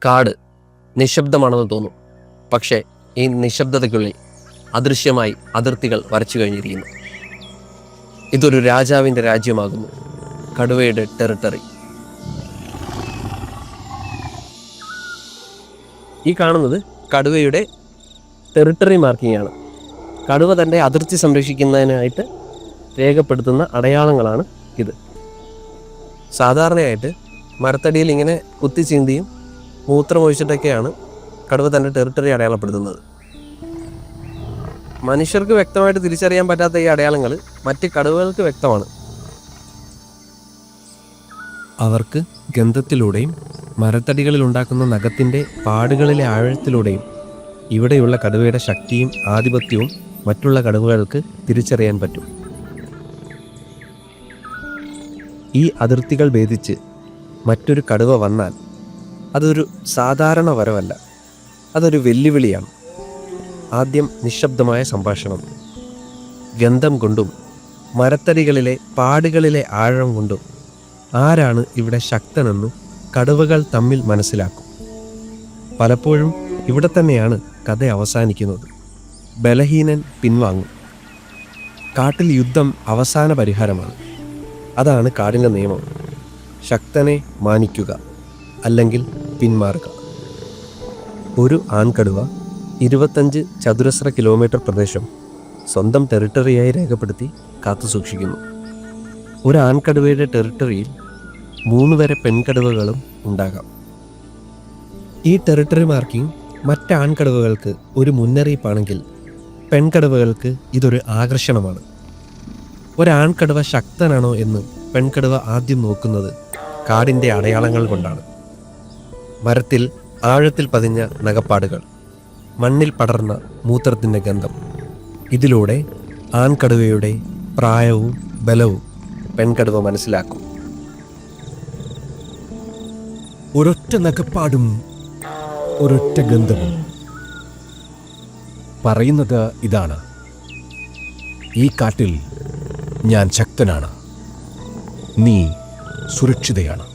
കാട് നിശബ്ദമാണെന്ന് തോന്നും. പക്ഷേ ഈ നിശബ്ദതയ്ക്കുള്ളിൽ അദൃശ്യമായി അതിർത്തികൾ വരച്ചു കഴിഞ്ഞിരിക്കുന്നു. ഇതൊരു രാജാവിൻ്റെ രാജ്യമാകുന്നു, കടുവയുടെ ടെറിട്ടറി. ഈ കാണുന്നത് കടുവയുടെ ടെറിട്ടറി മാർക്കിംഗ് ആണ്. കടുവ തൻ്റെ അതിർത്തി സംരക്ഷിക്കുന്നതിനായിട്ട് രേഖപ്പെടുത്തുന്ന അടയാളങ്ങളാണ് ഇത്. സാധാരണയായിട്ട് മരത്തടിയിൽ ഇങ്ങനെ കുത്തി ചീന്തിയും മൂത്രമൊഴിച്ചിട്ടൊക്കെയാണ് കടുവ തൻ്റെ ടെറിട്ടറി അടയാളപ്പെടുത്തുന്നത്. മനുഷ്യർക്ക് വ്യക്തമായിട്ട് തിരിച്ചറിയാൻ പറ്റാത്ത ഈ അടയാളങ്ങൾ മറ്റ് കടുവകൾക്ക് വ്യക്തമാണ്. അവർക്ക് ഗന്ധത്തിലൂടെയും മരത്തടികളിൽ ഉണ്ടാക്കുന്ന നഖത്തിൻ്റെ പാടുകളിലെ ആഴത്തിലൂടെയും ഇവിടെയുള്ള കടുവയുടെ ശക്തിയും ആധിപത്യവും മറ്റുള്ള കടുവകൾക്ക് തിരിച്ചറിയാൻ പറ്റും. ഈ അതിർത്തികൾ ഭേദിച്ച് മറ്റൊരു കടുവ വന്നാൽ അതൊരു സാധാരണ വരവല്ല, അതൊരു വെല്ലുവിളിയാണ്. ആദ്യം നിശബ്ദമായ സംഭാഷണം. ഗന്ധം കൊണ്ടും മരത്തടികളിലെ പാടുകളിലെ ആഴം കൊണ്ടും ആരാണ് ഇവിടെ ശക്തനെന്ന് കടുവകൾ തമ്മിൽ മനസ്സിലാക്കും. പലപ്പോഴും ഇവിടെ തന്നെയാണ് കഥ അവസാനിക്കുന്നത്. ബലഹീനൻ പിൻവാങ്ങും. കാട്ടിൽ യുദ്ധം അവസാന പരിഹാരമാണ്. അതാണ് കാടിൻ്റെ നിയമം. ശക്തനെ മാനിക്കുക, അല്ലെങ്കിൽ പിന്മാറുക. ഒരു ആൺകടുവ 25 ചതുരശ്ര കിലോമീറ്റർ പ്രദേശം സ്വന്തം ടെറിട്ടറിയായി രേഖപ്പെടുത്തി കാത്തു സൂക്ഷിക്കുന്നു. ഒരു ആൺകടുവയുടെ ടെറിട്ടറിയിൽ 3 വരെ പെൺകടുവകളും ഉണ്ടാകാം. ഈ ടെറിട്ടറി മാർക്കിംഗ് മറ്റ് ആൺകടുവകൾക്ക് ഒരു മുന്നറിയിപ്പാണെങ്കിൽ പെൺകടുവകൾക്ക് ഇതൊരു ആകർഷണമാണ്. ഒരാൺകടുവ ശക്തനാണോ എന്ന് പെൺകടുവ ആദ്യം നോക്കുന്നത് കാടിൻ്റെ അടയാളങ്ങൾ കൊണ്ടാണ്. മരത്തിൽ ആഴത്തിൽ പതിഞ്ഞ നഖപ്പാടുകൾ, മണ്ണിൽ പടർന്ന മൂത്രത്തിൻ്റെ ഗന്ധം. ഇതിലൂടെ ആൺകടുവയുടെ പ്രായവും ബലവും പെൺകടുവ മനസ്സിലാക്കും. ഒരൊറ്റ നഖപ്പാടും ഒരൊറ്റ ഗന്ധവും പറയുന്നത് ഇതാണ്: ഈ കാട്ടിൽ ഞാൻ ശക്തനാണ്, നീ സുരക്ഷിതയാണ്.